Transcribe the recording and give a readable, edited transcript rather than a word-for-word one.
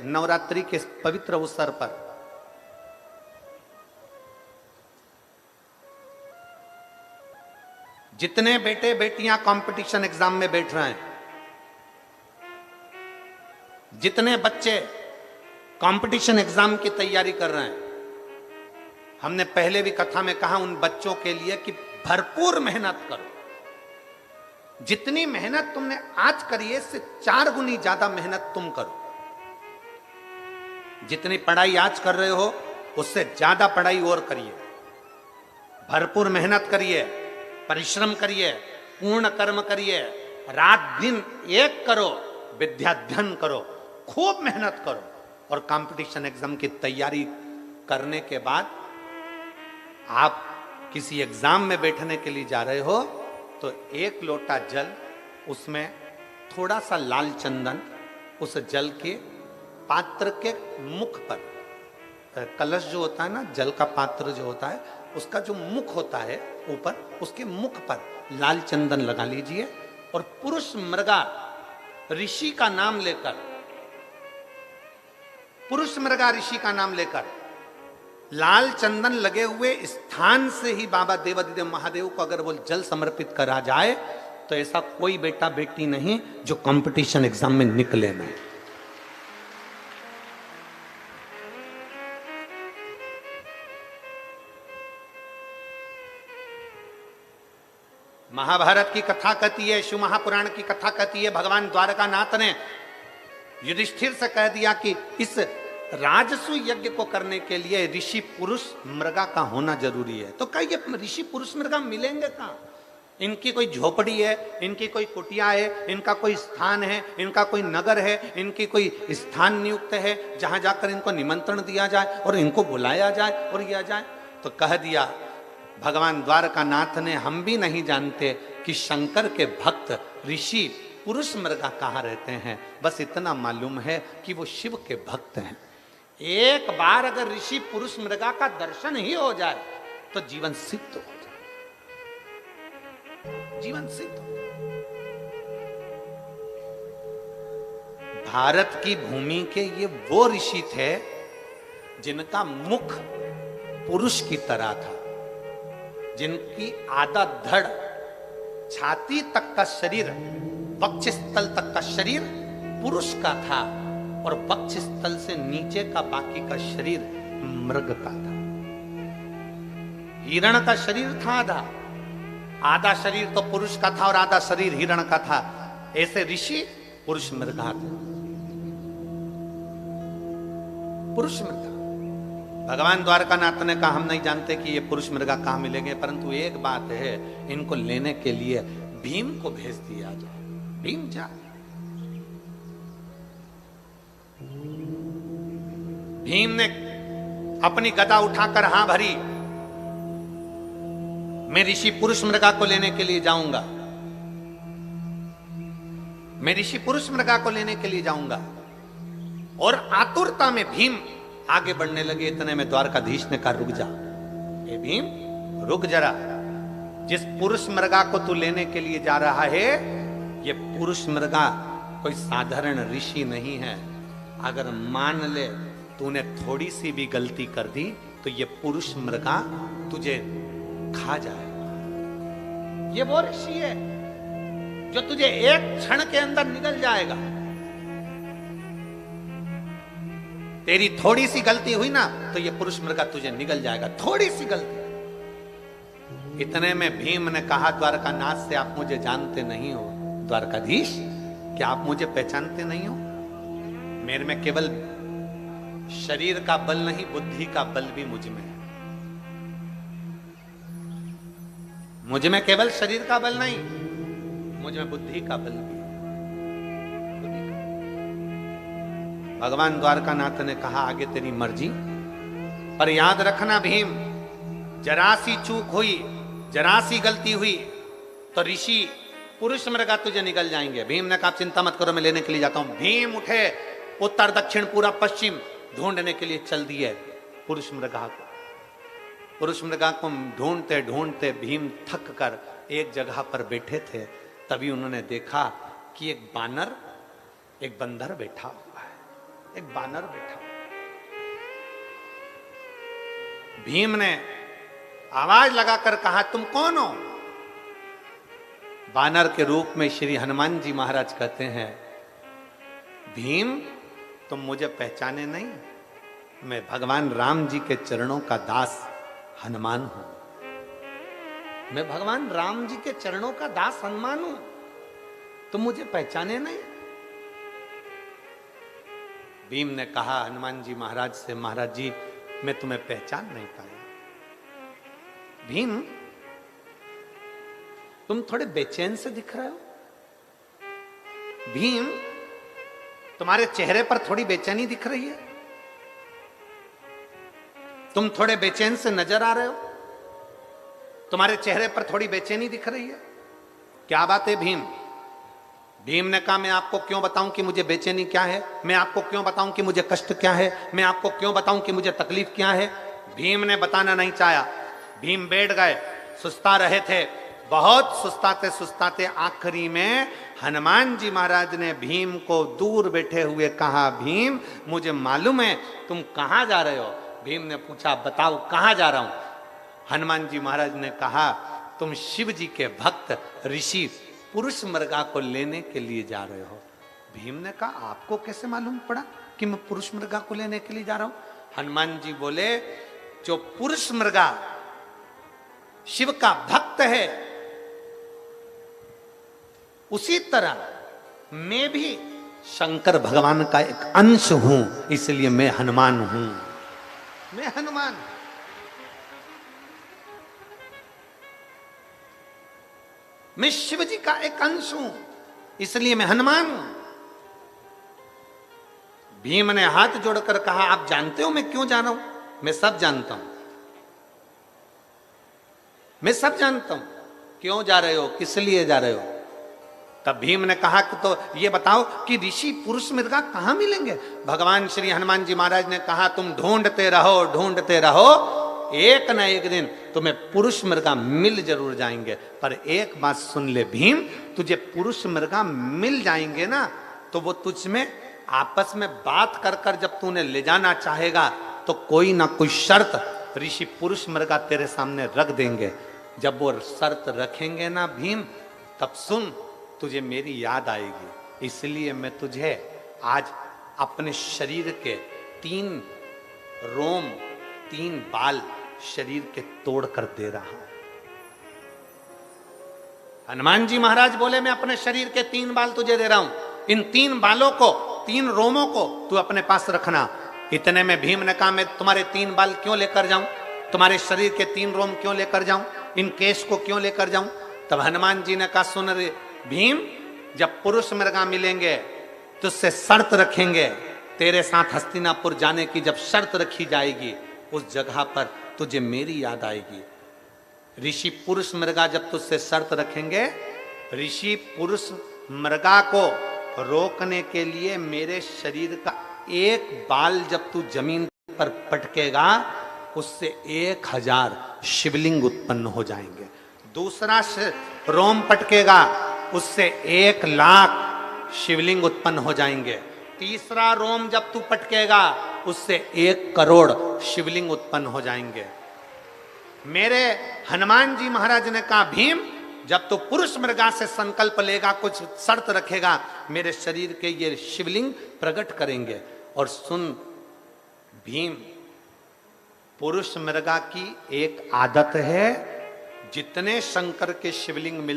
नवरात्रि के पवित्र अवसर पर जितने बेटे बेटियां कंपटीशन एग्जाम में बैठ रहे हैं, जितने बच्चे कंपटीशन एग्जाम की तैयारी कर रहे हैं, हमने पहले भी कथा में कहा उन बच्चों के लिए कि भरपूर मेहनत करो। जितनी मेहनत तुमने आज करी है इससे 4 गुनी ज्यादा मेहनत तुम करो। जितनी पढ़ाई आज कर रहे हो उससे ज्यादा पढ़ाई और करिए। भरपूर मेहनत करिए, परिश्रम करिए, पूर्ण कर्म करिए, रात दिन एक करो, विद्याध्ययन करो, खूब मेहनत करो। और कंपटीशन एग्जाम की तैयारी करने के बाद आप किसी एग्जाम में बैठने के लिए जा रहे हो तो 1 लोटा जल, उसमें थोड़ा सा लाल चंदन, उस जल के पात्र के मुख पर, कलश जो होता है ना, जल का पात्र जो होता है उसका जो मुख होता है ऊपर, उसके मुख पर लाल चंदन लगा लीजिए और पुरुष मृगा ऋषि का नाम लेकर, पुरुष मृगा ऋषि का नाम लेकर लाल चंदन लगे हुए स्थान से ही बाबा देवादिदेव महादेव को अगर वो जल समर्पित करा जाए तो ऐसा कोई बेटा बेटी नहीं जो कंपटीशन एग्जाम में निकले नहीं। महाभारत की कथा कहती है, शिव महापुराण की कथा कहती है, भगवान द्वारकानाथ ने युधिष्ठिर से कह दिया कि इस राजसु यज्ञ को करने के लिए ऋषि पुरुष मृगा का होना जरूरी है। तो कहिए ऋषि पुरुष मृगा मिलेंगे कहां? इनकी कोई झोपड़ी है, इनकी कोई कुटिया है, इनका कोई स्थान है, इनका कोई नगर है, इनकी कोई स्थान नियुक्त है जहां जाकर इनको निमंत्रण दिया जाए और इनको बुलाया जाए और किया जाए? तो कह दिया भगवान द्वारकानाथ ने, हम भी नहीं जानते कि शंकर के भक्त ऋषि पुरुष मृगा कहाँ रहते हैं, बस इतना मालूम है कि वो शिव के भक्त हैं। एक बार अगर ऋषि पुरुष मृगा का दर्शन ही हो जाए तो जीवन सिद्ध हो जाए, जीवन सिद्ध हो जाए। भारत की भूमि के ये वो ऋषि थे जिनका मुख पुरुष की तरह था, जिनकी आधा धड़, छाती तक का शरीर, वक्षस्थल तक का शरीर पुरुष का था और वक्षस्थल से नीचे का बाकी का शरीर मृग का था। हिरण का शरीर था आधा, आधा शरीर तो पुरुष का था और आधा शरीर हिरण का था। ऐसे ऋषि पुरुष मृगा थे, पुरुष मृगा। भगवान द्वारकानाथ ने कहा हम नहीं जानते कि ये पुरुष मृगा कहां मिलेंगे, परंतु एक बात है, इनको लेने के लिए भीम को भेज दिया जाए। भीम जा, भीम ने अपनी गदा उठाकर हां भरी, मैं ऋषि पुरुष मृगा को लेने के लिए जाऊंगा, मैं ऋषि पुरुष मृगा को लेने के लिए जाऊंगा। और आतुरता में भीम आगे बढ़ने लगे। इतने में द्वारकाधीश ने कहा रुक जा, ए भीम रुक जरा, जिस पुरुष मृगा को तू लेने के लिए जा रहा है ये पुरुष मृगा कोई साधारण ऋषि नहीं है। अगर मान ले तूने थोड़ी सी भी गलती कर दी तो ये पुरुष मृगा तुझे खा जाएगा। ये वो ऋषि है जो तुझे एक क्षण के अंदर निगल जाएगा। तेरी थोड़ी सी गलती हुई ना तो ये पुरुष मृगा तुझे निगल जाएगा, थोड़ी सी गलती। इतने में भीम ने कहा द्वारकानाथ से, आप मुझे जानते नहीं हो द्वारकाधीश, क्या आप मुझे पहचानते नहीं हो? मेरे में केवल शरीर का बल नहीं, बुद्धि का बल भी मुझ में है। मुझ में केवल शरीर का बल नहीं, मुझ में बुद्धि का बल भी है। भगवान द्वारकानाथ ने कहा आगे तेरी मर्जी, पर याद रखना भीम, जरा सी चूक हुई, जरा सी गलती हुई तो ऋषि पुरुष मृगा तुझे निकल जाएंगे। भीम ने कहा चिंता मत करो, मैं लेने के लिए जाता हूं। भीम उठे, उत्तर दक्षिण पूरा पश्चिम ढूंढने के लिए चल दिए पुरुष मृगा को। पुरुष मृगा को ढूंढते ढूंढते भीम थक कर एक जगह पर बैठे थे। तभी उन्होंने देखा कि एक बानर, एक बंदर बैठा हुआ है। एक बानर बैठा। भीम ने आवाज लगाकर कहा, तुम कौन हो? बानर के रूप में श्री हनुमान जी महाराज कहते हैं, भीम तुम मुझे पहचाने नहीं, मैं भगवान राम जी के चरणों का दास हनुमान हूं। मैं भगवान राम जी के चरणों का दास हनुमान हूं, तुम मुझे पहचाने नहीं। भीम ने कहा हनुमान जी महाराज से, महाराज जी मैं तुम्हें पहचान नहीं पाया। भीम तुम थोड़े बेचैन से दिख रहे हो। भीम तुम्हारे चेहरे पर थोड़ी बेचैनी दिख रही है, तुम थोड़े बेचैन से नजर आ रहे हो, तुम्हारे चेहरे पर थोड़ी बेचैनी दिख रही है, क्या बात है भीम? भीम ने कहा, मैं आपको क्यों बताऊं कि मुझे बेचैनी क्या है, मैं आपको क्यों बताऊं कि मुझे कष्ट क्या है, मैं आपको क्यों बताऊं कि मुझे तकलीफ क्या है। भीम ने बताना नहीं चाहा। भीम बैठ गए, सुस्ता रहे थे, बहुत सुस्ताते सुस्ताते आखिरी में हनुमान जी महाराज ने भीम को दूर बैठे हुए कहा, भीम मुझे मालूम है तुम कहां जा रहे हो। भीम ने पूछा, बताओ कहां जा रहा हूं। हनुमान जी महाराज ने कहा, तुम शिव जी के भक्त ऋषि पुरुष मृगा को लेने के लिए जा रहे हो। भीम ने कहा, आपको कैसे मालूम पड़ा कि मैं पुरुष मृगा को लेने के लिए जा रहा हूं? हनुमान जी बोले, जो पुरुष मृगा शिव का भक्त है, उसी तरह मैं भी शंकर भगवान का एक अंश हूं, इसलिए मैं हनुमान हूं। मैं हनुमान, मैं शिव जी का एक अंश हूं, इसलिए मैं हनुमान हूं। भीम ने हाथ जोड़कर कहा, आप जानते हो मैं क्यों जा रहा हूं? मैं सब जानता हूं, मैं सब जानता हूं। क्यों जा रहे हो, किस लिए जा रहे हो? तब भीम ने कहा कि तो ये बताओ कि ऋषि पुरुष मृगा कहां मिलेंगे? भगवान श्री हनुमान जी महाराज ने कहा, तुम ढूंढते रहो, ढूंढते रहो, एक न एक दिन तुम्हें पुरुष मृगा मिल जरूर जाएंगे। पर एक बात सुन ले भीम, तुझे पुरुष मृगा मिल जाएंगे ना, तो वो तुझ में आपस में बात कर कर जब तूने ले जाना चाहेगा, तो कोई ना कोई शर्त ऋषि पुरुष मृगा तेरे सामने रख देंगे। जब वो शर्त रखेंगे ना भीम, तब सुन, तुझे मेरी याद आएगी। इसलिए मैं तुझे आज अपने शरीर के 3 रोम, 3 बाल शरीर के तोड़ कर दे रहा हूं। हनुमान जी महाराज बोले, मैं अपने शरीर के 3 बाल तुझे दे रहा हूं, इन 3 बालों को, 3 रोमों को तू अपने पास रखना। इतने में भीम ने कहा, मैं तुम्हारे 3 बाल क्यों लेकर जाऊं, तुम्हारे शरीर के 3 रोम क्यों लेकर जाऊं, इन केश को क्यों लेकर जाऊं? तब हनुमान जी ने कहा, सुन रे भीम, जब पुरुष मृगा मिलेंगे तो उससे शर्त रखेंगे, तेरे साथ हस्तिनापुर जाने की जब शर्त रखी जाएगी, उस जगह पर तुझे मेरी याद आएगी। ऋषि पुरुष मृगा जब तुझसे शर्त रखेंगे, ऋषि पुरुष मृगा को रोकने के लिए मेरे शरीर का एक बाल जब तू जमीन पर पटकेगा, उससे 1000 शिवलिंग उत्पन्न हो जाएंगे। दूसरा रोम पटकेगा, उससे 1,00,000 शिवलिंग उत्पन्न हो जाएंगे। तीसरा रोम जब तू पटकेगा, उससे 1 करोड़ शिवलिंग उत्पन्न हो जाएंगे। मेरे हनुमान जी महाराज ने कहा, भीम जब तू पुरुष मृगा से संकल्प लेगा, कुछ शर्त रखेगा, मेरे शरीर के ये शिवलिंग प्रकट करेंगे। और सुन भीम, पुरुष मृगा की एक आदत है, जितने शंकर के शिवलिंग मिल